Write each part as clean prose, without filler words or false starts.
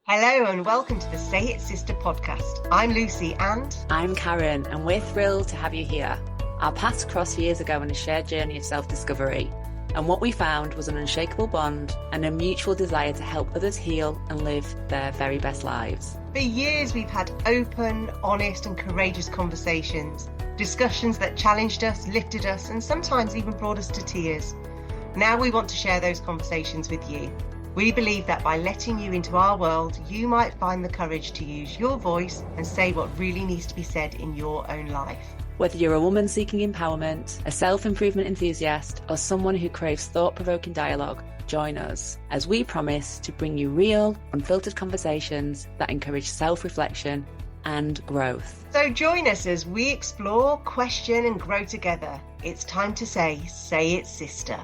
Hello and welcome to the Say It Sister podcast. I'm Lucy and I'm Karen, and we're thrilled to have you here. Our paths crossed years ago on a shared journey of self-discovery, and what we found was an unshakable bond and a mutual desire to help others heal and live their very best lives. For years we've had open, honest and courageous conversations, discussions that challenged us, lifted us and sometimes even brought us to tears. Now we want to share those conversations with you. We believe that by letting you into our world, you might find the courage to use your voice and say what really needs to be said in your own life. Whether you're a woman seeking empowerment, a self-improvement enthusiast, or someone who craves thought-provoking dialogue, join us as we promise to bring you real, unfiltered conversations that encourage self-reflection and growth. So join us as we explore, question and grow together. It's time to say it, sister.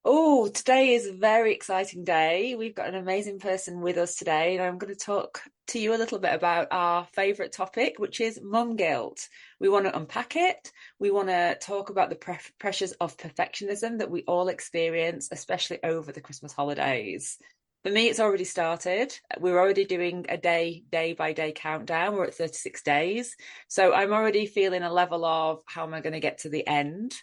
Oh, today is a very exciting day. We've got an amazing person with us today, and I'm going to talk to you a little bit about our favourite topic, which is mum guilt. We want to unpack it. We want to talk about the pressures of perfectionism that we all experience, especially over the Christmas holidays. For me, it's already started. We're already doing a day by day countdown. We're at 36 days. So I'm already feeling a level of how am I going to get to the end?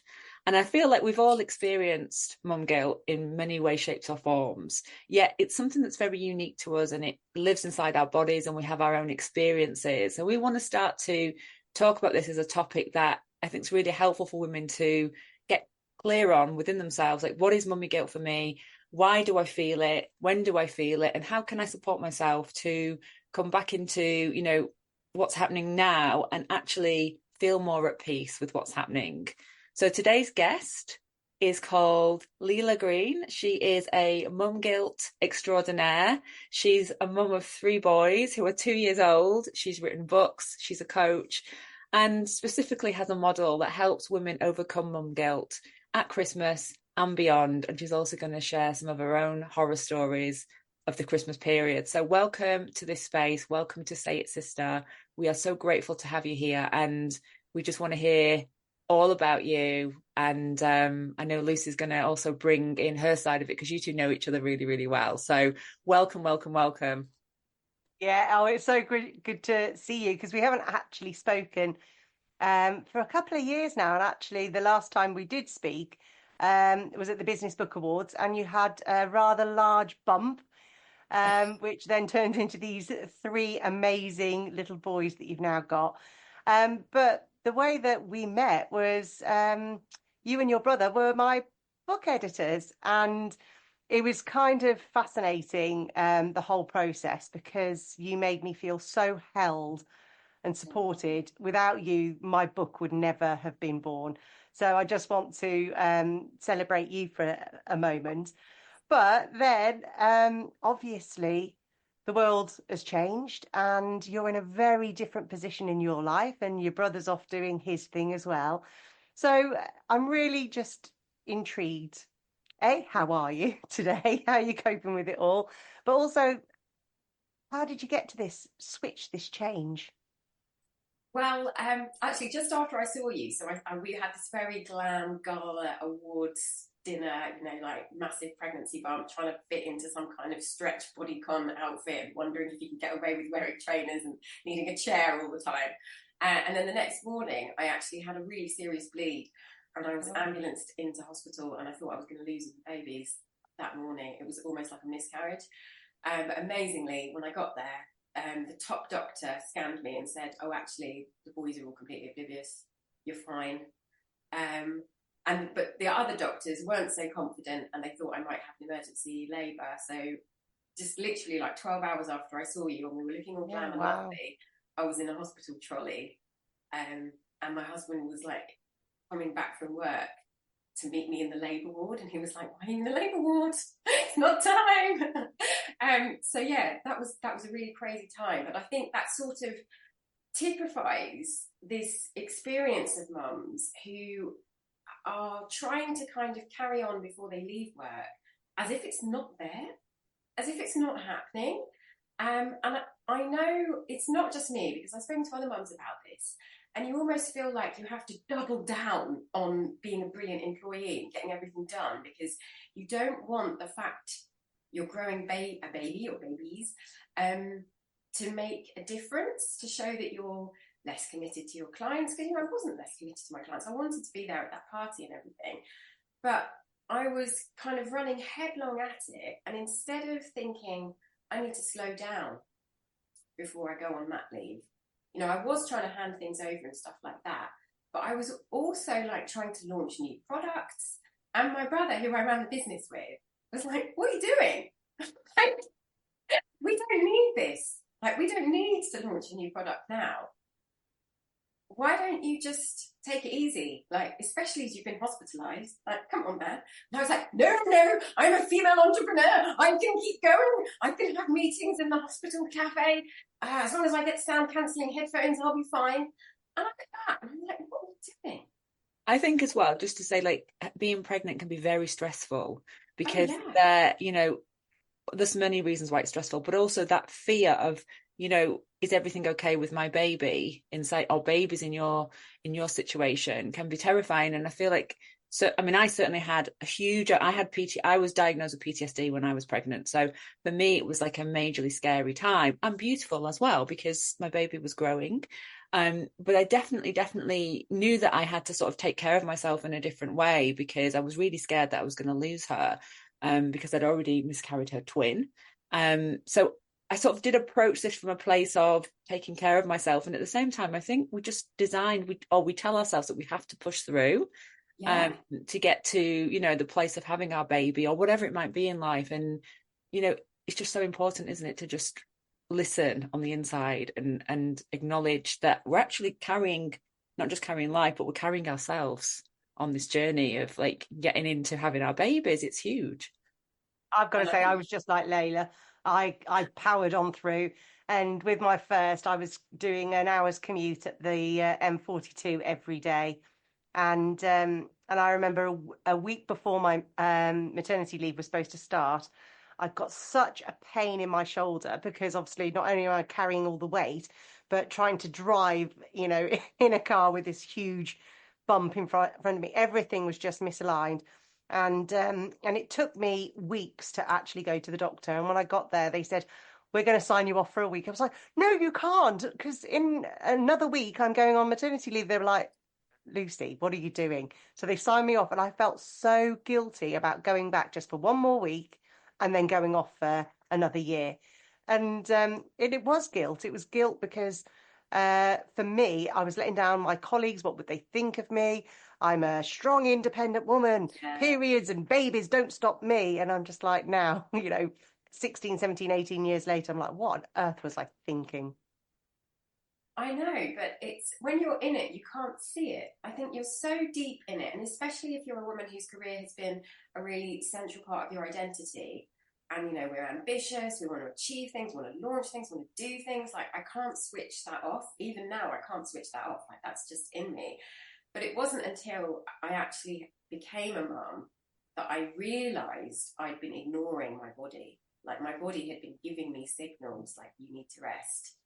And I feel like we've all experienced mum guilt in many ways, shapes or forms, yet it's something that's very unique to us and it lives inside our bodies and we have our own experiences. So we want to start to talk about this as a topic that I think is really helpful for women to get clear on within themselves. Like, what is mummy guilt for me? Why do I feel it? When do I feel it? And how can I support myself to come back into, what's happening now and actually feel more at peace with what's happening? So today's guest is called Leela Green. She is a mum guilt extraordinaire. She's a mum of 3 boys who are 2 years old. She's written books. She's a coach and specifically has a model that helps women overcome mum guilt at Christmas and beyond. And she's also going to share some of her own horror stories of the Christmas period. So welcome to this space. Welcome to Say It Sister. We are so grateful to have you here. And we just want to hear all about you, and I know Lucy's going to also bring in her side of it because you two know each other really, really well. So welcome. Yeah, it's so good to see you because we haven't actually spoken for a couple of years now, and actually the last time we did speak was at the Business Book Awards, and you had a rather large bump, which then turned into these 3 amazing little boys that you've now got. But the way that we met was you and your brother were my book editors, and it was kind of fascinating, the whole process, because you made me feel so held and supported. Without you, my book would never have been born. So I just want to celebrate you for a moment. But then, obviously, the world has changed and you're in a very different position in your life, and your brother's off doing his thing as well. So I'm really just intrigued. How are you today? How are you coping with it all? But also, how did you get to this switch, this change? Well, actually, just after I saw you, so we had this very glam gala awards dinner, like massive pregnancy bump, trying to fit into some kind of stretch bodycon outfit, wondering if you could get away with wearing trainers and needing a chair all the time. And then the next morning, I actually had a really serious bleed, and I was ambulanced into hospital, and I thought I was going to lose the babies that morning. It was almost like a miscarriage. But amazingly, when I got there, the top doctor scanned me and said, "Oh, actually, the boys are all completely oblivious. You're fine." But the other doctors weren't so confident, and they thought I might have an emergency labour. So just literally like 12 hours after I saw you, and we were looking all glam and lovely, I was in a hospital trolley, and my husband was like coming back from work to meet me in the labour ward, and he was like, "Why are you in the labour ward? It's not time." So yeah, that was a really crazy time. But I think that sort of typifies this experience of mums who are trying to kind of carry on before they leave work as if it's not there, as if it's not happening. And I know it's not just me, because I've spoken to other mums about this, and you almost feel like you have to double down on being a brilliant employee and getting everything done, because you don't want the fact you're growing a baby or babies, to make a difference, to show that you're less committed to your clients. Because, you know, I wasn't less committed to my clients. I wanted to be there at that party and everything. But I was kind of running headlong at it. And instead of thinking, I need to slow down before I go on mat leave, you know, I was trying to hand things over and stuff like that. But I was also like trying to launch new products. And my brother, who I ran the business with, was like, what are you doing? Like, we don't need this. Like, we don't need to launch a new product now. Why don't you just take it easy? Like, especially as you've been hospitalized. Like, come on, man. And I was like, no, I'm a female entrepreneur. I can keep going. I can have meetings in the hospital cafe. As long as I get sound cancelling headphones, I'll be fine. And I look at that and I'm like, what are you doing? I think as well, just to say, like, being pregnant can be very stressful because you know, there's many reasons why it's stressful, but also that fear of, you know, is everything okay with my baby inside, or babies in your situation can be terrifying. And I feel like, so, I mean, I certainly had I was diagnosed with PTSD when I was pregnant. So for me, it was like a majorly scary time, and beautiful as well, because my baby was growing. But I definitely knew that I had to sort of take care of myself in a different way, because I was really scared that I was going to lose her, because I'd already miscarried her twin. So I sort of did approach this from a place of taking care of myself. And at the same time, I think we just we tell ourselves that we have to push through to get to, you know, the place of having our baby or whatever it might be in life. And, you know, it's just so important, isn't it, to just listen on the inside and acknowledge that we're actually not just carrying life, but we're carrying ourselves on this journey of like getting into having our babies. It's huge. I've got to say, I was just like Leila. I powered on through, and with my first, I was doing an hour's commute at the M42 every day, and I remember a week before my maternity leave was supposed to start, I got such a pain in my shoulder because obviously not only am I carrying all the weight, but trying to drive, you know, in a car with this huge bump in front of me, everything was just misaligned. And it took me weeks to actually go to the doctor. And when I got there, they said, we're going to sign you off for a week. I was like, no, you can't, because in another week I'm going on maternity leave. They were like, Lucy, what are you doing? So they signed me off, and I felt so guilty about going back just for one more week and then going off for another year. And it was guilt. It was guilt because for me, I was letting down my colleagues. What would they think of me? I'm a strong, independent woman. Periods and babies don't stop me. And I'm just like, now, you know, 16, 17, 18 years later, I'm like, what on earth was I thinking? I know, but it's when you're in it, you can't see it. I think you're so deep in it, and especially if you're a woman whose career has been a really central part of your identity. And, you know, we're ambitious, we want to achieve things, we want to launch things, we want to do things. Like, I can't switch that off. Even now, I can't switch that off. Like, that's just in me. But it wasn't until I actually became a mum that I realized I'd been ignoring my body. Like, my body had been giving me signals like, you need to rest,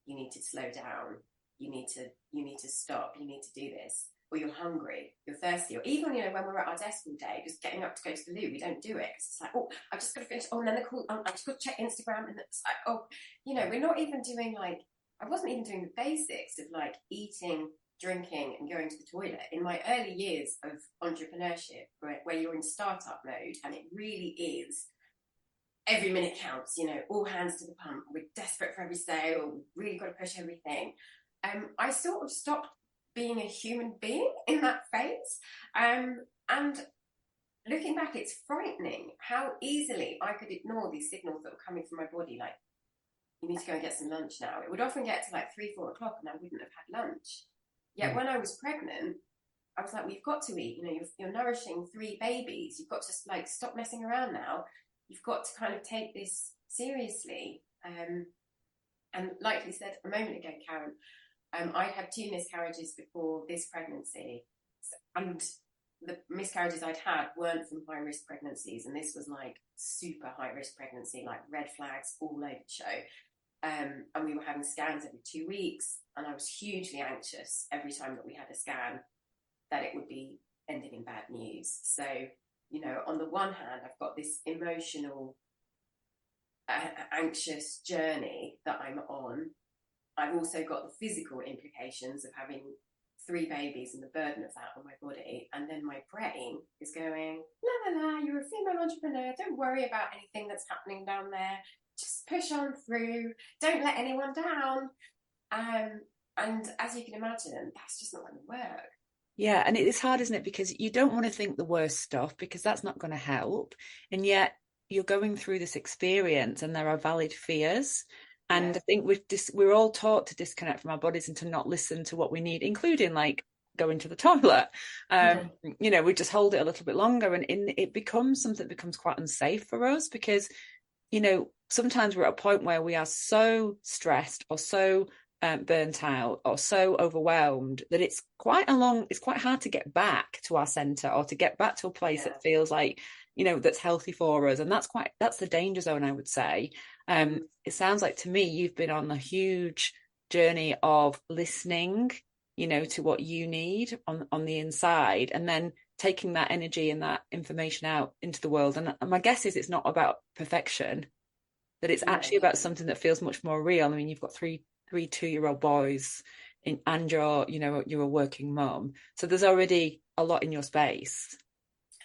you need to slow down, you need to stop, you need to do this, or you're hungry, you're thirsty, or even, you know, when we're at our desk all day just getting up to go to the loo, we don't do it because it's like, oh, I've just got to finish, oh, and then I just got to check Instagram, and it's like, oh, you know, we're not even doing, like, I wasn't even doing the basics of like eating, drinking, and going to the toilet in my early years of entrepreneurship, where you're in startup mode, and it really is every minute counts, you know, all hands to the pump. We're desperate for every sale. We've really got to push everything. I sort of stopped being a human being in that phase. And looking back, it's frightening how easily I could ignore these signals that were coming from my body. Like, you need to go and get some lunch now. It would often get to like 3-4 o'clock and I wouldn't have had lunch. Yet when I was pregnant, I was like, well, you've got to eat. You know, you're nourishing 3 babies. You've got to like stop messing around now. You've got to kind of take this seriously. And like you said a moment ago, Karen, I had 2 miscarriages before this pregnancy. And the miscarriages I'd had weren't from high-risk pregnancies. And this was like super high-risk pregnancy, like red flags all over the show. And we were having scans every 2 weeks. And I was hugely anxious every time that we had a scan that it would be ending in bad news. So, you know, on the one hand, I've got this emotional anxious journey that I'm on, I've also got the physical implications of having 3 babies and the burden of that on my body. And then my brain is going, la la la, you're a female entrepreneur, don't worry about anything that's happening down there, just push on through, don't let anyone down. And as you can imagine, that's just not going to work. Yeah, and it is hard, isn't it? Because you don't want to think the worst stuff, because that's not going to help. And yet you're going through this experience and there are valid fears. And I think we're all taught to disconnect from our bodies and to not listen to what we need, including like going to the toilet. You know, we just hold it a little bit longer, and it becomes something that becomes quite unsafe for us, because, you know, sometimes we're at a point where we are so stressed or so burnt out or so overwhelmed that it's quite hard to get back to our center, or to get back to a place that feels like, you know, that's healthy for us. And that's the danger zone, I would say. It sounds like to me you've been on a huge journey of listening, you know, to what you need on the inside, and then taking that energy and that information out into the world. And my guess is it's not about perfection, that it's actually about something that feels much more real. I mean, you've got three 2-year-old boys and you're a working mum, so there's already a lot in your space.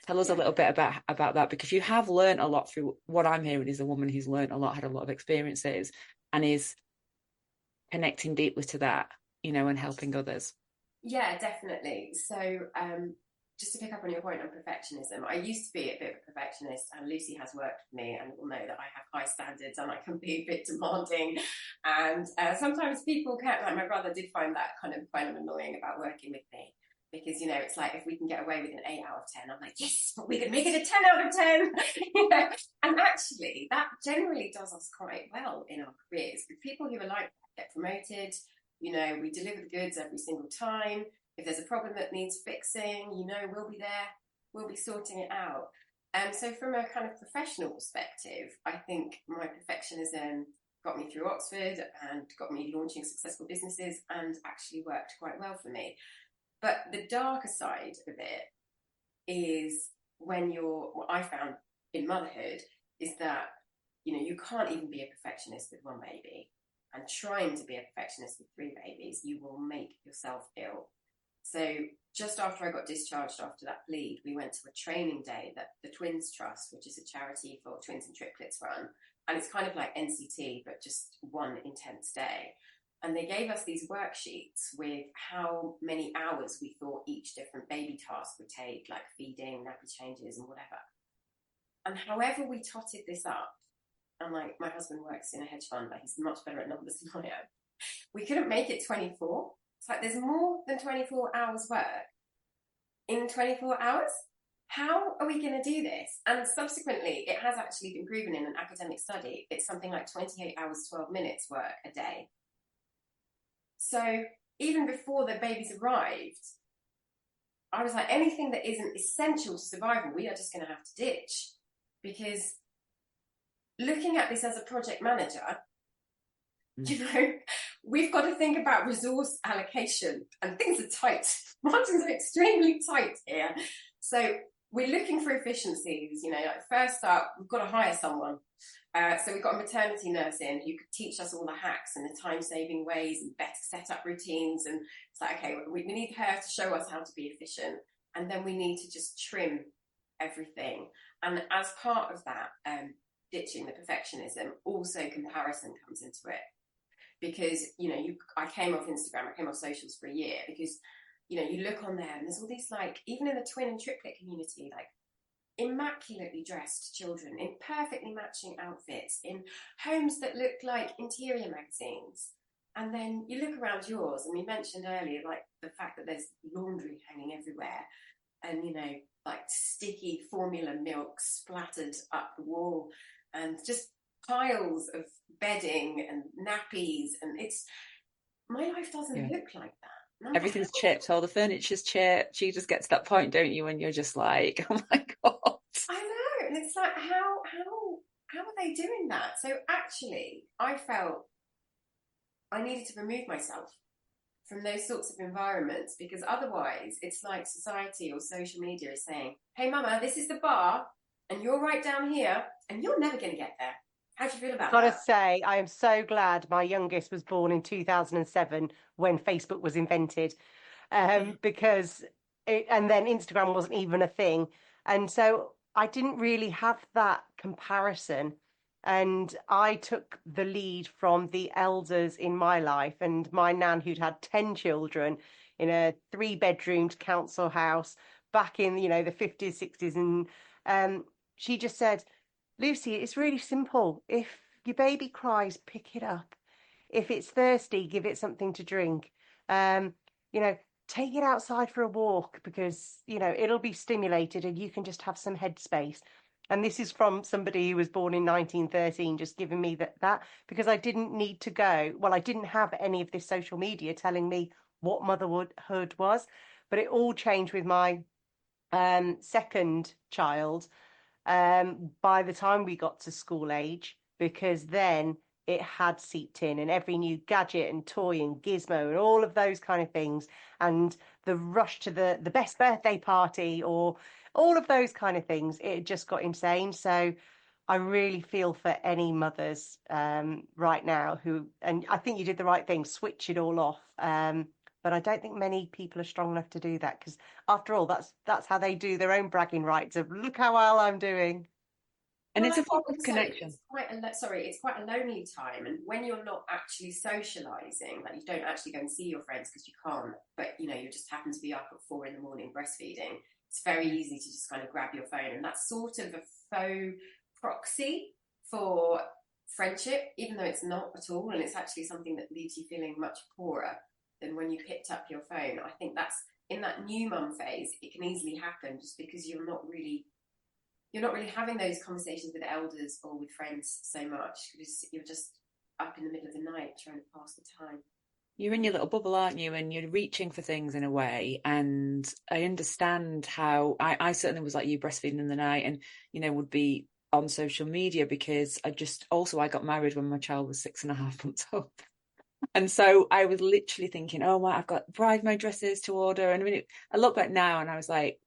Tell us a little bit about that, because you have learned a lot through what I'm hearing is a woman who's learned a lot, had a lot of experiences, and is connecting deeply to that, you know, and helping others. Yeah, definitely. So just to pick up on your point on perfectionism, I used to be a bit of a perfectionist, and Lucy has worked for me and will know that I have high standards and I can be a bit demanding. And sometimes people can't, like my brother did find that kind of annoying about working with me, because, you know, it's like if we can get away with an 8 out of 10, I'm like, yes, but we can make it a 10 out of 10. You know? And actually, that generally does us quite well in our careers. With people who are like that get promoted, you know, we deliver the goods every single time. If there's a problem that needs fixing, you know, we'll be there, we'll be sorting it out. And so from a kind of professional perspective, I think my perfectionism got me through Oxford and got me launching successful businesses, and actually worked quite well for me. But the darker side of it is when what I found in motherhood is that, you know, you can't even be a perfectionist with 1 baby. And trying to be a perfectionist with 3 babies, you will make yourself ill. So just after I got discharged after that bleed, we went to a training day that the Twins Trust, which is a charity for twins and triplets, run. And it's kind of like NCT, but just one intense day. And they gave us these worksheets with how many hours we thought each different baby task would take, like feeding, nappy changes and whatever. And however we totted this up, and like my husband works in a hedge fund, but he's much better at numbers than I am, we couldn't make it 24. It's like there's more than 24 hours work in 24 hours. How are we going to do this? And subsequently, it has actually been proven in an academic study, it's something like 28 hours, 12 minutes work a day. So even before the babies arrived, I was like, anything that isn't essential to survival, we are just going to have to ditch. Because looking at this as a project manager, you know, we've got to think about resource allocation, and things are tight. Margins are extremely tight here. So we're looking for efficiencies, you know, like first up, we've got to hire someone. So we've got a maternity nurse in who could teach us all the hacks and the time-saving ways and better set up routines. And it's like, okay, we need her to show us how to be efficient. And then we need to just trim everything. And as part of that, ditching the perfectionism, also comparison comes into it. Because, you know, I came off Instagram, I came off socials for a year because, you know, you look on there and there's all these, like, even in the twin and triplet community, like, immaculately dressed children in perfectly matching outfits in homes that look like interior magazines. And then you look around yours, and we mentioned earlier, like, the fact that there's laundry hanging everywhere and, you know, like sticky formula milk splattered up the wall and just piles of bedding and nappies. And my life doesn't look like that. Everything's chipped, all the furniture's chipped. You just get to that point, don't you, when you're just like, oh my God. I know. And it's like, how are they doing that? So actually, I felt I needed to remove myself from those sorts of environments, because otherwise it's like society or social media is saying, hey, mama, this is the bar and you're right down here and you're never going to get there. How do you feel about Gotta that? say, I am so glad my youngest was born in 2007 when Facebook was invented, because and then Instagram wasn't even a thing. And so I didn't really have that comparison. And I took the lead from the elders in my life, and my nan, who'd had 10 children in a three-bedroomed council house back in, the 50s, 60s. And she just said, Lucy, it's really simple. If your baby cries, pick it up. If it's thirsty, give it something to drink. Um, you know, take it outside for a walk because, it'll be stimulated and you can just have some headspace. And this is from somebody who was born in 1913, just giving me that because I didn't need to go. Well, I didn't have any of this social media telling me what motherhood was, but it all changed with my second child by the time we got to school age, because then it had seeped in and every new gadget and toy and gizmo and all of those kind of things, and the rush to the best birthday party or all of those kind of things, it just got insane. So I really feel for any mothers right now who, and I think you did the right thing, switch it all off. But I don't think many people are strong enough to do that because, after all, that's how they do their own bragging rights of look how well I'm doing. And Well, it's I a think form of also connection. it's quite a lonely time, and when you're not actually socializing, like you don't actually go and see your friends because you can't, but you just happen to be up at 4 a.m. breastfeeding. It's very easy to just kind of grab your phone, and that's sort of a faux proxy for friendship, even though it's not at all, and it's actually something that leaves you feeling much poorer than when you picked up your phone. I think that's in that new mum phase, it can easily happen just because you're not really having those conversations with elders or with friends so much because you're just up in the middle of the night trying to pass the time. You're in your little bubble, aren't you? And you're reaching for things in a way. And I understand how I certainly was like you, breastfeeding in the night and, would be on social media because I got married when my child was 6.5 months old. And so I was literally thinking, oh, well, I've got bridesmaid dresses to order. And I look back now and I was like,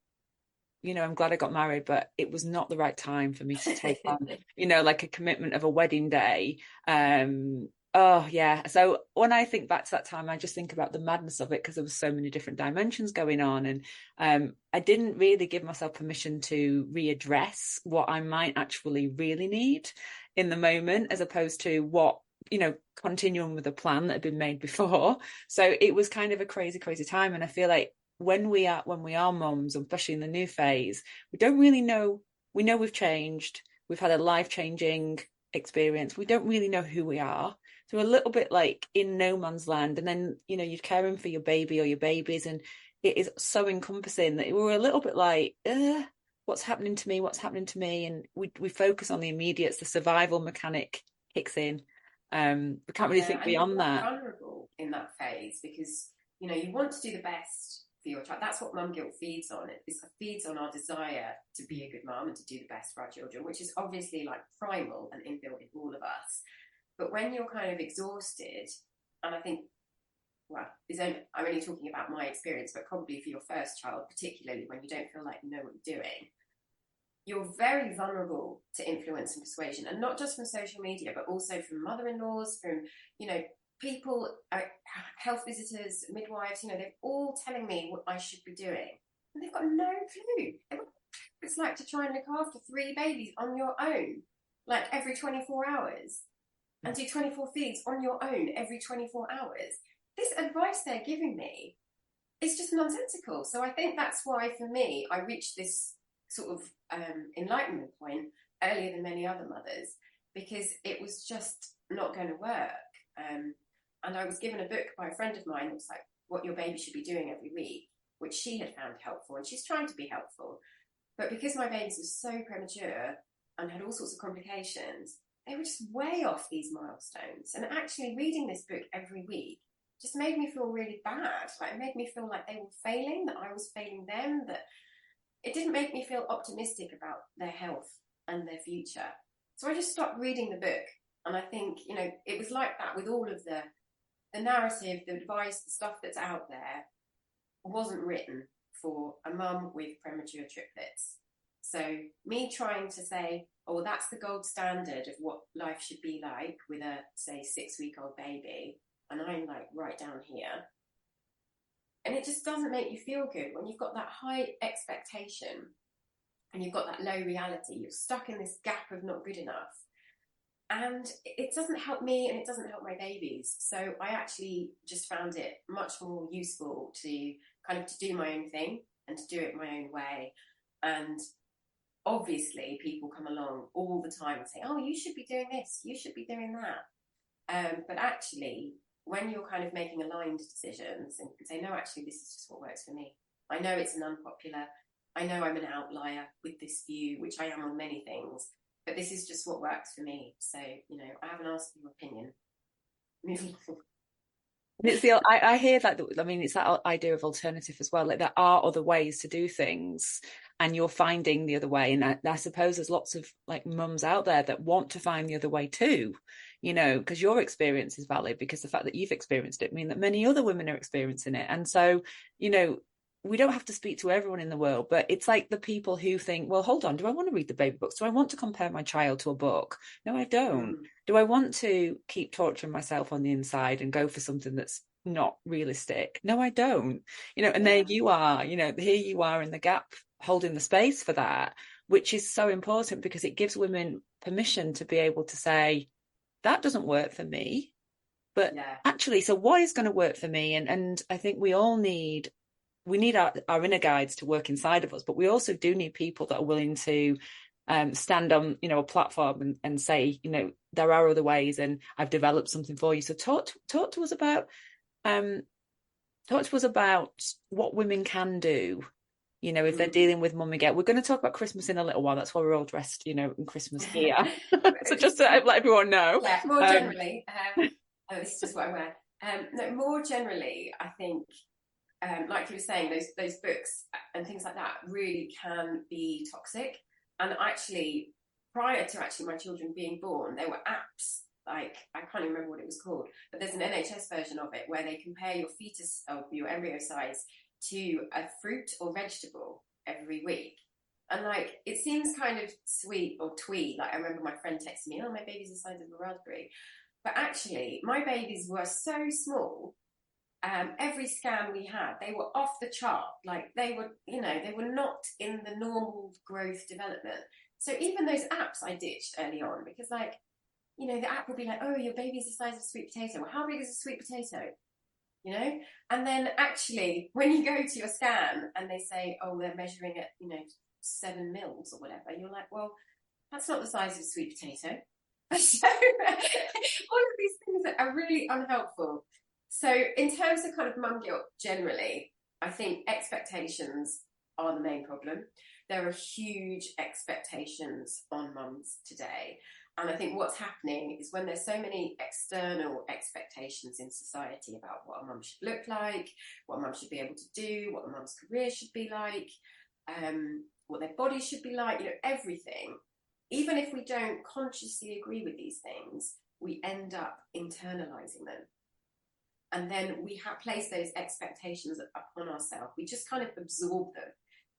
I'm glad I got married, but it was not the right time for me to take on, like a commitment of a wedding day. Oh yeah. So when I think back to that time, I just think about the madness of it because there was so many different dimensions going on. And I didn't really give myself permission to readdress what I might actually really need in the moment, as opposed to what, continuing with a plan that had been made before. So it was kind of a crazy, crazy time. And I feel like when we are mums, especially in the new phase, we don't really know. We know we've changed. We've had a life-changing experience. We don't really know who we are. So we're a little bit like in no man's land. And then, you're caring for your baby or your babies, and it is so encompassing that we're a little bit like, what's happening to me? What's happening to me? And we focus on the immediates. The survival mechanic kicks in. We can't really think beyond that. You're vulnerable in that phase because, you want to do the best for your child. That's what mum guilt feeds on. It feeds on our desire to be a good mum and to do the best for our children, which is obviously like primal and inbuilt in all of us. But when you're kind of exhausted, and I think, well, I'm only talking about my experience, but probably for your first child, particularly when you don't feel like you know what you're doing, you're very vulnerable to influence and persuasion, and not just from social media, but also from mother-in-laws, from, people, health visitors, midwives, they're all telling me what I should be doing. And they've got no clue. It's like to try and look after 3 babies on your own, like every 24 hours, and do 24 feeds on your own every 24 hours. This advice they're giving me is just nonsensical. So I think that's why, for me, I reached this sort of enlightenment point earlier than many other mothers, because it was just not going to work. And I was given a book by a friend of mine. It was like what your baby should be doing every week, which she had found helpful, and she's trying to be helpful. But because my babies were so premature and had all sorts of complications, they were just way off these milestones. And actually reading this book every week just made me feel really bad. Like, it made me feel like they were failing, that I was failing them, that it didn't make me feel optimistic about their health and their future. So I just stopped reading the book. And I think, it was like that with all of the narrative, the advice, the stuff that's out there wasn't written for a mum with premature triplets. So me trying to say, oh, well, that's the gold standard of what life should be like with a, say, 6-week-old baby, and I'm like right down here. And it just doesn't make you feel good when you've got that high expectation and you've got that low reality. You're stuck in this gap of not good enough. And it doesn't help me and it doesn't help my babies. So I actually just found it much more useful to kind of to do my own thing and to do it my own way. And obviously people come along all the time and say, oh, you should be doing this, you should be doing that. But actually, when you're kind of making aligned decisions and say, no, actually, this is just what works for me. I know it's an unpopular, I know I'm an outlier with this view, which I am on many things, but this is just what works for me. So, you know, I haven't asked for your opinion. Moving forward. It's I hear that, I mean, it's that idea of alternative as well. Like there are other ways to do things and you're finding the other way. And I suppose there's lots of like mums out there that want to find the other way too, you know, because your experience is valid, because the fact that you've experienced it mean that many other women are experiencing it. And so, you know, we don't have to speak to everyone in the world, but it's like the people who think, well, hold on, do I want to read the baby books? Do I want to compare my child to a book? No, I don't. Do I want to keep torturing myself on the inside and go for something that's not realistic? No, I don't. You know, and there you are, you know, here you are in the gap, holding the space for that, which is so important because it gives women permission to be able to say, that doesn't work for me. But actually, so what is going to work for me? And I think we need our inner guides to work inside of us, but we also do need people that are willing to stand on, you know, a platform and say, you know, there are other ways and I've developed something for you. So talk to us about what women can do, you know, if they're dealing with mummy guilt. We're going to talk about Christmas in a little while. That's why we're all dressed, you know, in Christmas gear. So just to let everyone know. Yeah, more generally, this is just what I wear. No, more generally, I think, like you were saying, those books and things like that really can be toxic. And actually, prior to actually my children being born, there were apps, like, I can't even remember what it was called, but there's an NHS version of it where they compare your fetus or your embryo size to a fruit or vegetable every week. And like, it seems kind of sweet or twee. Like, I remember my friend texting me, oh, my baby's the size of a raspberry. But actually, my babies were so small. Every scan we had, they were off the chart. Like, they were, you know, they were not in the normal growth development. So even those apps I ditched early on, because, like, you know, the app would be like, oh, your baby's the size of a sweet potato. Well, how big is a sweet potato? You know? And then actually, when you go to your scan and they say, oh, they're measuring at, you know, 7 mils or whatever, you're like, well, that's not the size of a sweet potato. So all of these things are really unhelpful. So in terms of kind of mum guilt generally, I think expectations are the main problem. There are huge expectations on mums today. And I think what's happening is when there's so many external expectations in society about what a mum should look like, what a mum should be able to do, what a mum's career should be like, what their body should be like, you know, everything. Even if we don't consciously agree with these things, we end up internalizing them. And then we place those expectations upon ourselves. We just kind of absorb them,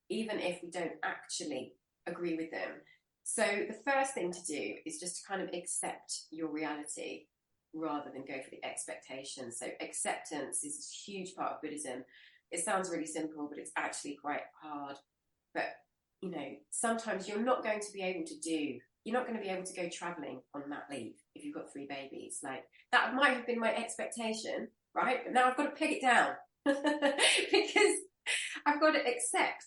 even if we don't actually agree with them. So the first thing to do is just to kind of accept your reality rather than go for the expectations. So acceptance is a huge part of Buddhism. It sounds really simple, but it's actually quite hard. But, you know, sometimes you're not going to be able to go traveling on mat leave if you've got 3 babies. Like, that might have been my expectation, right? But now I've got to peg it down because I've got to accept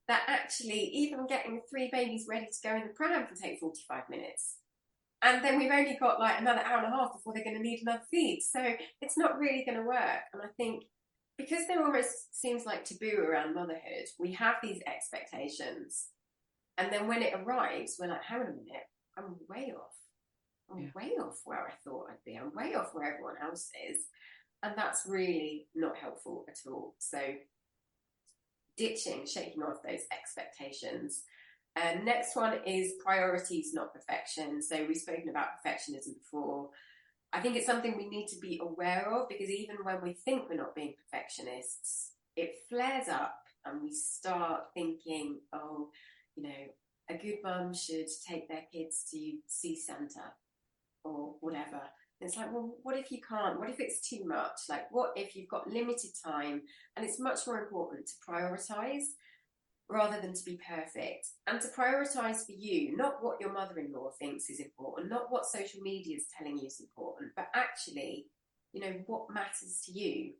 that actually even getting 3 babies ready to go in the pram can take 45 minutes. And then we've only got like another hour and a half before they're going to need another feed. So it's not really going to work. And I think because there almost seems like taboo around motherhood, we have these expectations. And then when it arrives, we're like, hang on a minute, I'm way off. I'm way off where I thought I'd be. I'm way off where everyone else is. And that's really not helpful at all. So shaking off those expectations. Next one is priorities, not perfection. So we've spoken about perfectionism before. I think it's something we need to be aware of, because even when we think we're not being perfectionists, it flares up and we start thinking, oh, you know, a good mum should take their kids to see Santa or whatever. And it's like, well, what if you can't? What if it's too much? Like, what if you've got limited time? And it's much more important to prioritize rather than to be perfect, and to prioritize for you, not what your mother-in-law thinks is important, not what social media is telling you is important, but actually, what matters to you.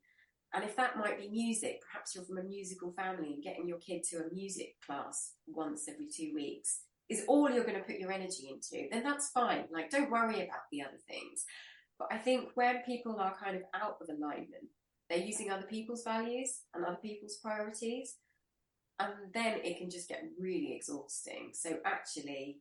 And if that might be music, perhaps you're from a musical family and getting your kid to a music class once every 2 weeks is all you're going to put your energy into, then that's fine. Like, don't worry about the other things. But I think when people are kind of out of alignment, they're using other people's values and other people's priorities, and then it can just get really exhausting. So actually,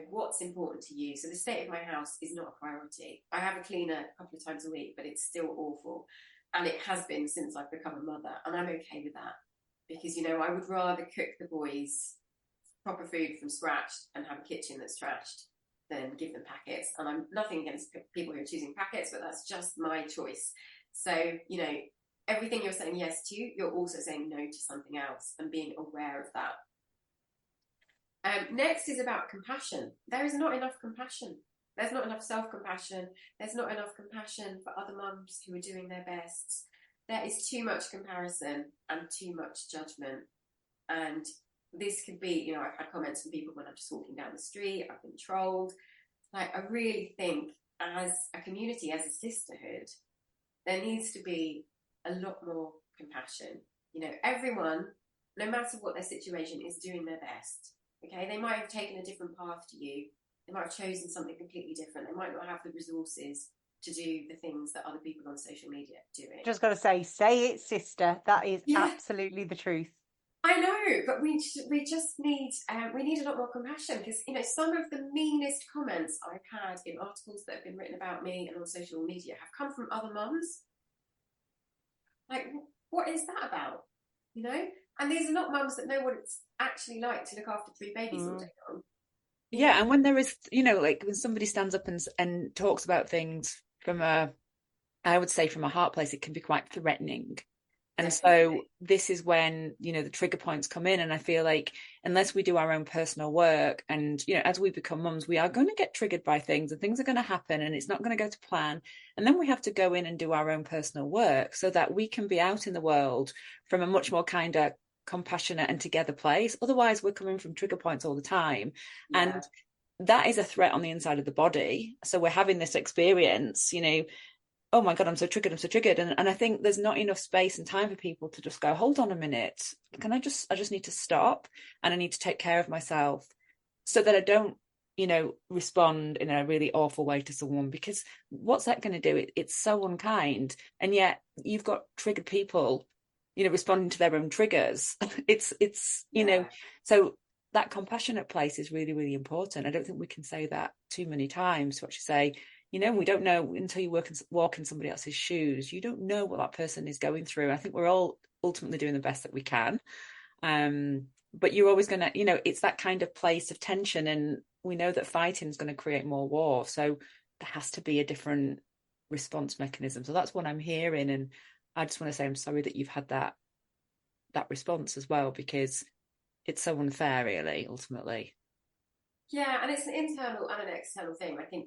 what's important to you? So the state of my house is not a priority. I have a cleaner a couple of times a week, but it's still awful. And it has been since I've become a mother. And I'm okay with that. Because, I would rather cook the boys proper food from scratch and have a kitchen that's trashed than give them packets. And I'm nothing against people who are choosing packets, but that's just my choice. So, everything you're saying yes to, you're also saying no to something else, and being aware of that. Next is about compassion. There is not enough compassion. There's not enough self-compassion. There's not enough compassion for other mums who are doing their best. There is too much comparison and too much judgment. And this could be, I've had comments from people when I'm just walking down the street, I've been trolled. Like, I really think as a community, as a sisterhood, there needs to be a lot more compassion. Everyone, no matter what their situation, is doing their best. Okay, they might have taken a different path to you. They might have chosen something completely different. They might not have the resources to do the things that other people on social media are doing. Just got to say it, sister. That is absolutely the truth. I know, but we just need we need a lot more compassion, because some of the meanest comments I've had in articles that have been written about me and on social media have come from other mums. Like, what is that about? And these are not mums that know what it's actually like to look after 3 babies all day long. Yeah, and when there is, like when somebody stands up and talks about things from a heart place, it can be quite threatening. And Definitely. So this is when, the trigger points come in. And I feel like unless we do our own personal work and, as we become mums, we are going to get triggered by things, and things are going to happen, and it's not going to go to plan. And then we have to go in and do our own personal work so that we can be out in the world from a much more kinder, compassionate and together place. Otherwise, we're coming from trigger points all the time. Yeah. And that is a threat on the inside of the body. So we're having this experience, oh my God, I'm so triggered. And I think there's not enough space and time for people to just go, hold on a minute. I just need to stop, and I need to take care of myself so that I don't, respond in a really awful way to someone, because what's that going to do? It's so unkind. And yet you've got triggered people, responding to their own triggers. it's, so that compassionate place is really, really important. I don't think we can say that too many times, to actually say, we don't know until you walk in somebody else's shoes. You don't know what that person is going through. I think we're all ultimately doing the best that we can. But you're always going to, it's that kind of place of tension. And we know that fighting is going to create more war. So there has to be a different response mechanism. So that's what I'm hearing. And I just want to say, I'm sorry that you've had that response as well, because it's so unfair, really, ultimately. Yeah. And it's an internal and an external thing. I think,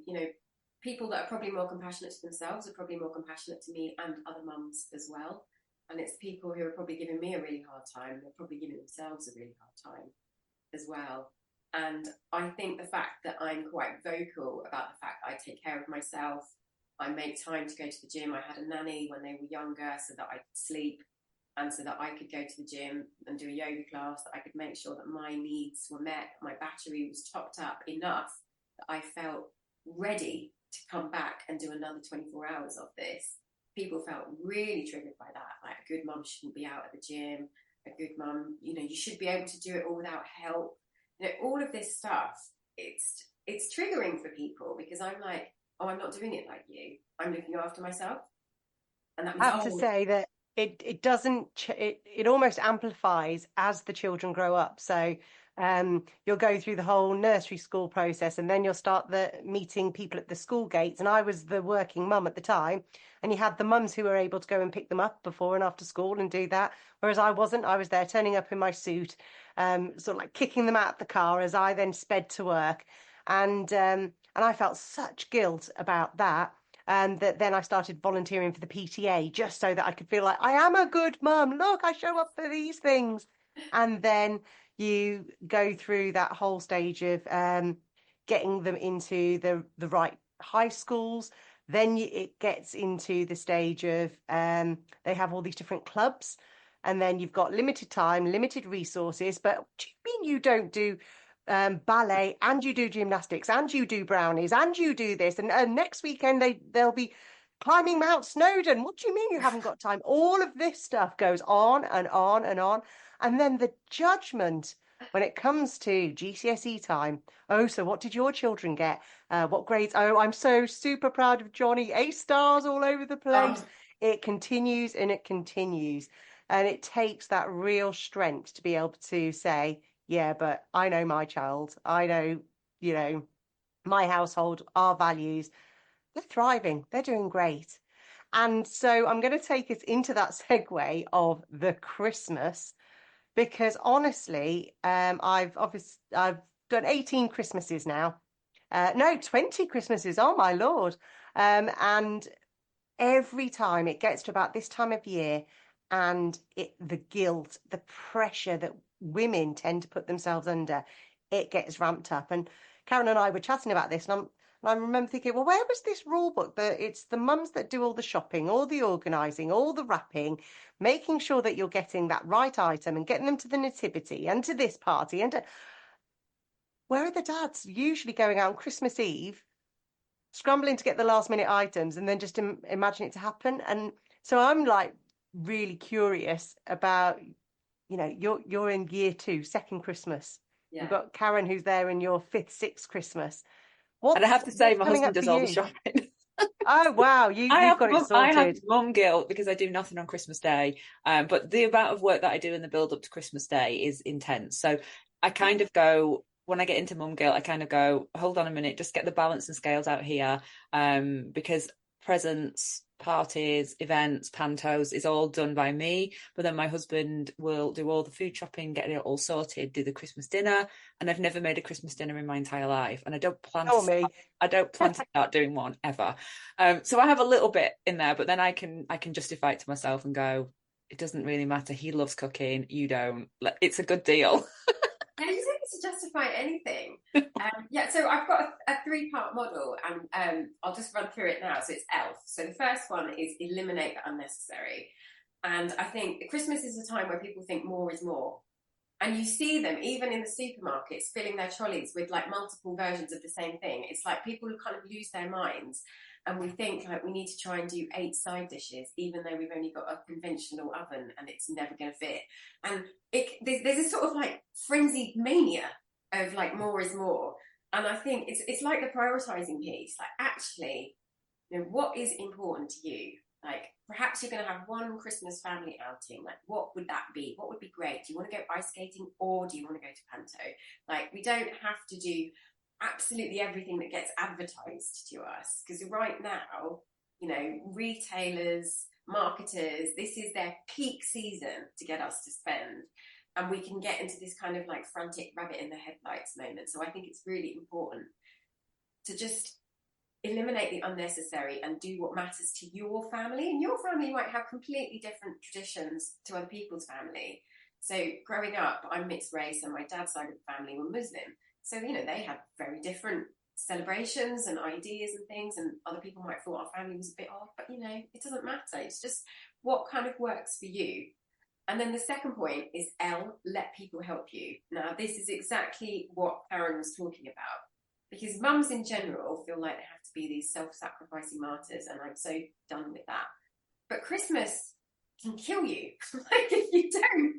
people that are probably more compassionate to themselves are probably more compassionate to me and other mums as well. And it's people who are probably giving me a really hard time. They're probably giving themselves a really hard time as well. And I think the fact that I'm quite vocal about the fact that I take care of myself, I make time to go to the gym. I had a nanny when they were younger so that I could sleep, and so that I could go to the gym and do a yoga class, that I could make sure that my needs were met. My battery was topped up enough that I felt ready to come back and do another 24 hours of this. People felt really triggered by that. Like, a good mum shouldn't be out at the gym. A good mum, you should be able to do it all without help. All of this stuff, it's triggering for people, because I'm like, oh, I'm not doing it like you. I'm looking after myself. And that means, I have to say that it doesn't, it almost amplifies as the children grow up. So You'll go through the whole nursery school process, and then you'll start the meeting people at the school gates. And I was the working mum at the time, and you had the mums who were able to go and pick them up before and after school and do that, whereas I wasn't. I was there turning up in my suit, sort of like kicking them out of the car as I then sped to work, and I felt such guilt about that. And that then I started volunteering for the PTA just so that I could feel like I am a good mum. Look, I show up for these things. And then you go through that whole stage of getting them into the right high schools. Then it gets into the stage of they have all these different clubs, and then you've got limited time, limited resources. But do you mean you don't do ballet, and you do gymnastics, and you do brownies, and you do this, and next weekend they'll be climbing Mount Snowdon? What do you mean you haven't got time? All of this stuff goes on and on and on. And then the judgment when it comes to GCSE time. Oh, so what did your children get? What grades? Oh, I'm so super proud of Johnny. A stars all over the place. Oh. It continues and it continues. And it takes that real strength to be able to say, yeah, but I know my child. I know, my household, our values. They're thriving. They're doing great. And so I'm going to take us into that segue of the Christmas, because honestly, I've done 18 Christmases now. No, 20 Christmases. Oh my Lord. And every time it gets to about this time of year, and the guilt, the pressure that women tend to put themselves under, it gets ramped up. And Karen and I were chatting about this, and I remember thinking, well, where was this rule book that it's the mums that do all the shopping, all the organising, all the wrapping, making sure that you're getting that right item and getting them to the nativity and to this party where are the dads usually going out on Christmas Eve, scrambling to get the last minute items and then just imagine it to happen? And so I'm like really curious about, you're in year 2, second Christmas. Yeah. You've got Karen who's there in your 5th, 6th Christmas. And I have to say, my husband does all the you? shopping. Oh, wow. You've got it I have sorted. mum guilt because I do nothing on Christmas Day. But the amount of work that I do in the build up to Christmas Day is intense. So I kind of go, when I get into mum guilt, I kind of go, hold on a minute, just get the balance and scales out here. Because presents, parties, events, pantos is all done by me, but then my husband will do all the food shopping, get it all sorted, do the Christmas dinner. And I've never made a Christmas dinner in my entire life, and I don't plan to start doing one ever. So I have a little bit in there, but then I can justify it to myself and go, it doesn't really matter. He loves cooking, you don't. It's a good deal. Yeah, you don't need to justify anything. So I've got a 3-part model, and I'll just run through it now. So it's ELF. So the first one is eliminate the unnecessary. And I think Christmas is a time where people think more is more. And you see them, even in the supermarkets, filling their trolleys with like multiple versions of the same thing. It's like people kind of lose their minds. And we think like we need to try and do 8 side dishes, even though we've only got a conventional oven and it's never going to fit. And there's this sort of like frenzied mania of like more is more. And I think it's like the prioritizing piece. Like actually, what is important to you? Like perhaps you're going to have one Christmas family outing. Like what would that be? What would be great? Do you want to go ice skating, or do you want to go to panto? Like we don't have to do absolutely everything that gets advertised to us, because right now, retailers, marketers, this is their peak season to get us to spend, and we can get into this kind of like frantic rabbit in the headlights moment. So I think it's really important to just eliminate the unnecessary and do what matters to your family. And your family might have completely different traditions to other people's family. So growing up, I'm mixed race, and my dad's side of the family were Muslim. So, they had very different celebrations and ideas and things, and other people might thought our family was a bit odd, but, it doesn't matter. It's just what kind of works for you. And then the second point is L, let people help you. Now, this is exactly what Karen was talking about, because mums in general feel like they have to be these self-sacrificing martyrs, and I'm so done with that. But Christmas can kill you. Like if you don't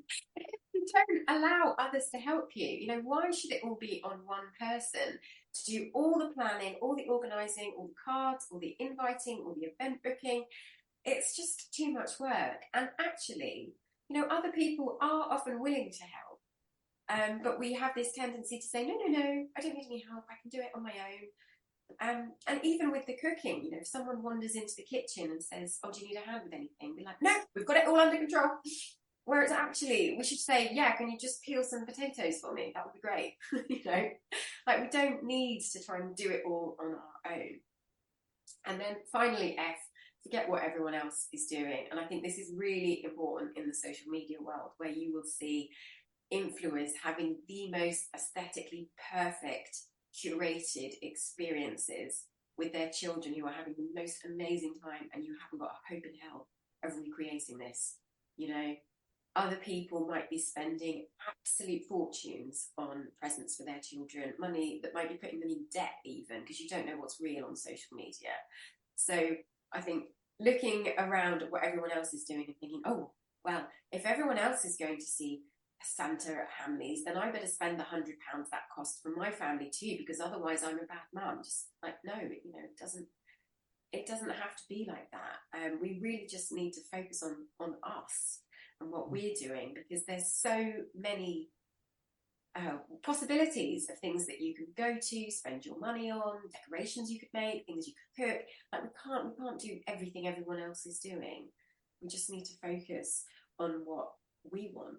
allow others to help you, why should it all be on one person to do all the planning, all the organising, all the cards, all the inviting, all the event booking? It's just too much work. And actually, other people are often willing to help. But we have this tendency to say, no, I don't need any help. I can do it on my own. And even with the cooking, if someone wanders into the kitchen and says, oh, do you need a hand with anything? Be like, no, we've got it all under control. Whereas actually we should say, yeah, can you just peel some potatoes for me? That would be great. Like we don't need to try and do it all on our own. And then finally, F, forget what everyone else is doing. And I think this is really important in the social media world, where you will see influencers having the most aesthetically perfect, curated experiences with their children who are having the most amazing time, and you haven't got a hope in hell of recreating this. Other people might be spending absolute fortunes on presents for their children, money that might be putting them in debt even, because you don't know what's real on social media. So I think looking around at what everyone else is doing and thinking, oh, well, if everyone else is going to see Santa at Hamley's, then I better spend the £100 that cost for my family too, because otherwise I'm a bad mum. Just like, no, it doesn't have to be like that. We really just need to focus on us and what we're doing, because there's so many possibilities of things that you can go to, spend your money on, decorations you could make, things you could cook. Like we can't do everything everyone else is doing. We just need to focus on what we want.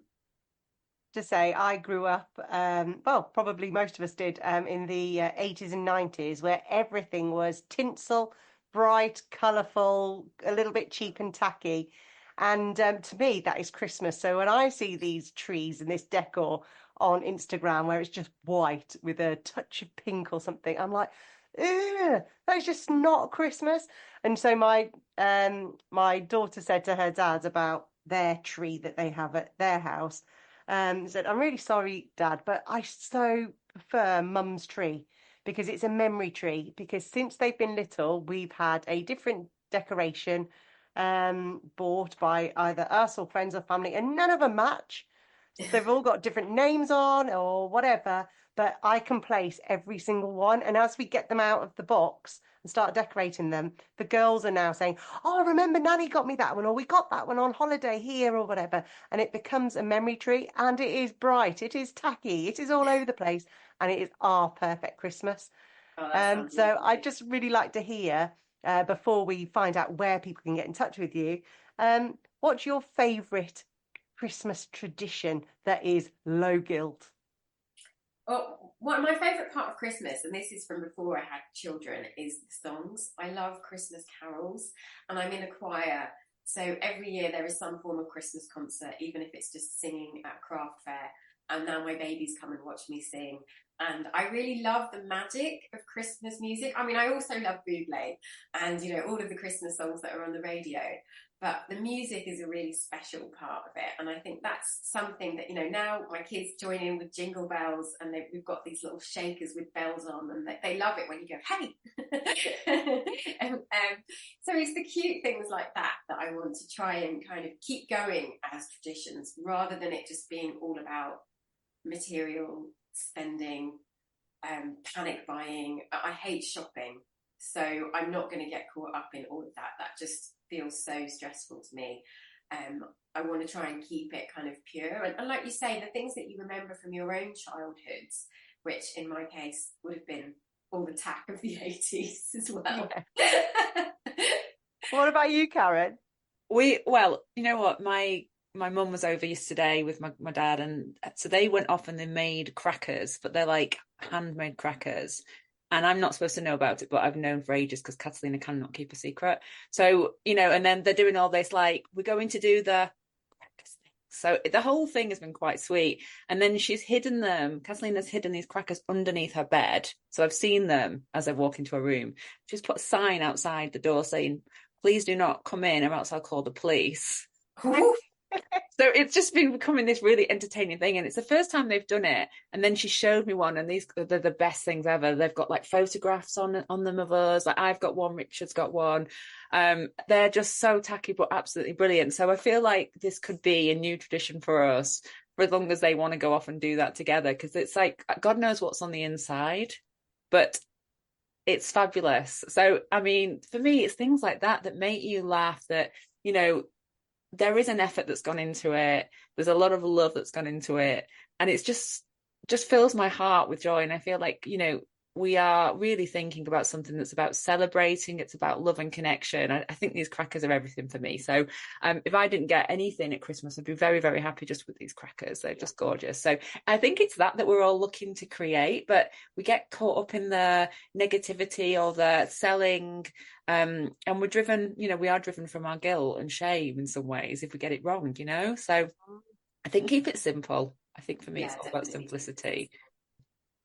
To say I grew up, well, probably most of us did, in the 80s and 90s, where everything was tinsel, bright, colourful, a little bit cheap and tacky. And to me, that is Christmas. So when I see these trees and this decor on Instagram where it's just white with a touch of pink or something, I'm like, ugh, that's just not Christmas. And so my daughter said to her dad about their tree that they have at their house, said, I'm really sorry, Dad, but I so prefer Mum's tree because it's a memory tree. Because since they've been little, we've had a different decoration bought by either us or friends or family, and none of them match. They've all got different names on or whatever, but I can place every single one. And as we get them out of the box and start decorating them, the girls are now saying, oh, I remember Nanny got me that one, or we got that one on holiday here or whatever. And it becomes a memory tree, and it is bright, it is tacky, it is all over the place, and it is our perfect Christmas. So I'd just really like to hear, before we find out where people can get in touch with you, what's your favourite Christmas tradition that is low guilt? Well, my favourite part of Christmas, and this is from before I had children, is the songs. I love Christmas carols, and I'm in a choir. So every year there is some form of Christmas concert, even if it's just singing at a craft fair. And now my babies come and watch me sing. And I really love the magic of Christmas music. I mean, I also love Buble and, all of the Christmas songs that are on the radio. But the music is a really special part of it. And I think that's something that, now my kids join in with jingle bells, and we've got these little shakers with bells on, and they love it when you go, hey. So it's the cute things like that I want to try and kind of keep going as traditions, rather than it just being all about material spending, panic buying. I hate shopping, so I'm not going to get caught up in all of that. That just feels so stressful to me. I want to try and keep it kind of pure, and like you say, the things that you remember from your own childhoods, which in my case would have been all the tack of the 80s as well. Yeah. What about you, Karen? Well, you know what, my mum was over yesterday with my dad, and so they went off and they made crackers, but they're like handmade crackers. And I'm not supposed to know about it, but I've known for ages because Catalina cannot keep a secret. So, and then they're doing all this, like, we're going to do the crackers thing. So the whole thing has been quite sweet. And then Catalina's hidden these crackers underneath her bed. So I've seen them as I walk into a room. She's put a sign outside the door saying, please do not come in or else I'll call the police. So it's just been becoming this really entertaining thing, and it's the first time they've done it. And then she showed me one, and they're the best things ever. They've got like photographs on them of us. Like I've got one, Richard's got one. They're just so tacky but absolutely brilliant. So I feel like this could be a new tradition for us for as long as they want to go off and do that together, because it's like God knows what's on the inside, but it's fabulous. So I mean, for me, it's things like that make you laugh, that there is an effort that's gone into it. There's a lot of love that's gone into it, and it's just fills my heart with joy. And I feel like, you know, we are really thinking about something that's about celebrating. It's about love and connection. I think these crackers are everything for me. So if I didn't get anything at Christmas, I'd be very, very happy just with these crackers. They're just gorgeous. So I think it's that we're all looking to create, but we get caught up in the negativity or the selling. And we're driven, you know, we are driven from our guilt and shame in some ways if we get it wrong, you know. So I think keep it simple. I think for me, it's all about simplicity.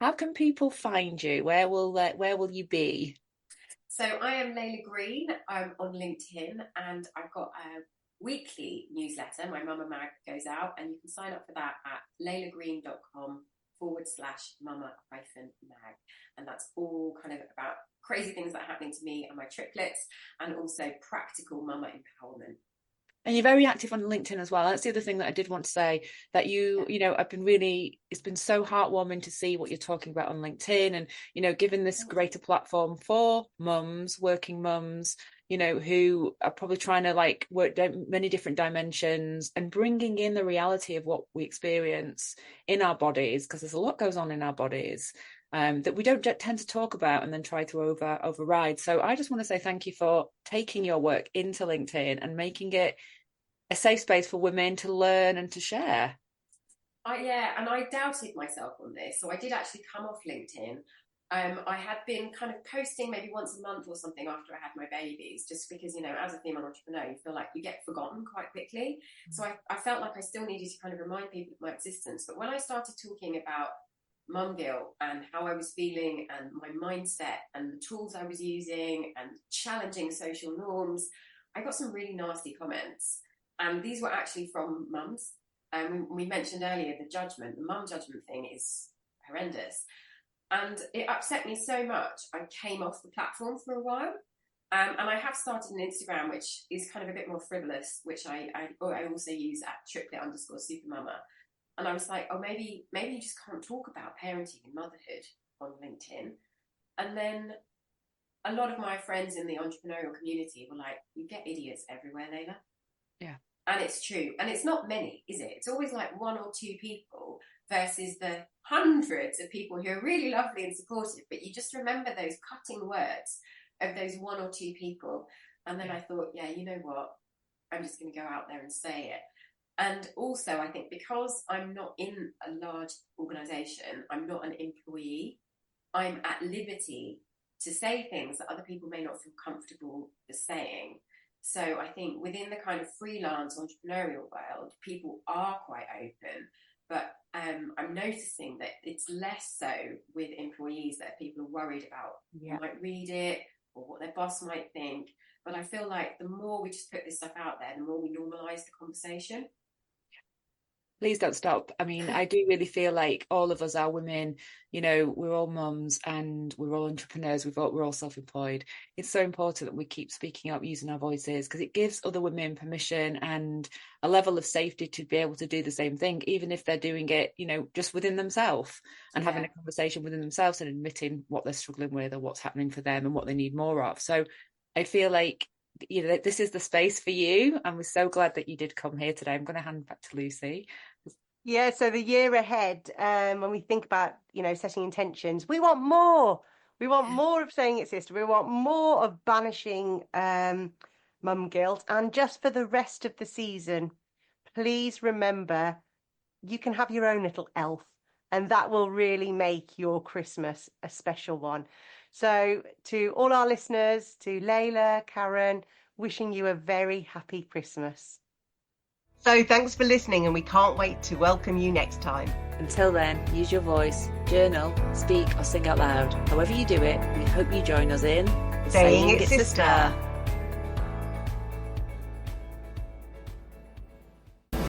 How can people find you? Where will you be? So I am Leela Green. I'm on LinkedIn, and I've got a weekly newsletter. My Mama Mag goes out, and you can sign up for that at leelagreen.com/mama-mag. And that's all kind of about crazy things that are happening to me and my triplets, and also practical mama empowerment. And you're very active on LinkedIn as well. That's the other thing that I did want to say, that you know, it's been so heartwarming to see what you're talking about on LinkedIn, and, you know, giving this greater platform for mums, working mums, you know, who are probably trying to like work many different dimensions, and bringing in the reality of what we experience in our bodies, because there's a lot goes on in our bodies that we don't tend to talk about and then try to override. So I just want to say thank you for taking your work into LinkedIn and making it a safe space for women to learn and to share. And I doubted myself on this. So I did actually come off LinkedIn. I had been kind of posting maybe once a month or something after I had my babies, just because, you know, as a female entrepreneur, you feel like you get forgotten quite quickly. So I felt like I still needed to kind of remind people of my existence. But when I started talking about mum guilt and how I was feeling and my mindset and the tools I was using and challenging social norms, I got some really nasty comments. And these were actually from mums. We mentioned earlier the mum judgment thing is horrendous. And it upset me so much, I came off the platform for a while. And I have started an Instagram, which is kind of a bit more frivolous, which I also use at triplet_supermama. And I was like, oh, maybe you just can't talk about parenting and motherhood on LinkedIn. And then a lot of my friends in the entrepreneurial community were like, you get idiots everywhere, Leila. Yeah. And it's true. And it's not many, is it? It's always like one or two people versus the hundreds of people who are really lovely and supportive. But you just remember those cutting words of those one or two people. And then I thought, yeah, you know what? I'm just going to go out there and say it. And also, I think because I'm not in a large organization, I'm not an employee, I'm at liberty to say things that other people may not feel comfortable with saying. So I think within the kind of freelance entrepreneurial world, people are quite open, but I'm noticing that it's less so with employees, that people are worried about who might read it or what their boss might think. But I feel like the more we just put this stuff out there, the more we normalize the conversation. Please don't stop. I mean, I do really feel like all of us are women, you know, we're all mums and we're all entrepreneurs, we're all self-employed. It's so important that we keep speaking up, using our voices, because it gives other women permission and a level of safety to be able to do the same thing, even if they're doing it, you know, just within themselves, and having a conversation within themselves and admitting what they're struggling with or what's happening for them and what they need more of. So I feel like, you know, this is the space for you, and we're so glad that you did come here today. I'm going to hand back to Lucy. Yeah, so the year ahead, when we think about, you know, setting intentions, we want more. We want more of saying it, sister. We want more of banishing mum guilt. And just for the rest of the season, please remember, you can have your own little elf, and that will really make your Christmas a special one. So to all our listeners, to Leila, Karen, wishing you a very happy Christmas. So thanks for listening, and we can't wait to welcome you next time. Until then, use your voice, journal, speak or sing out loud. However you do it, we hope you join us in Saying It Sister.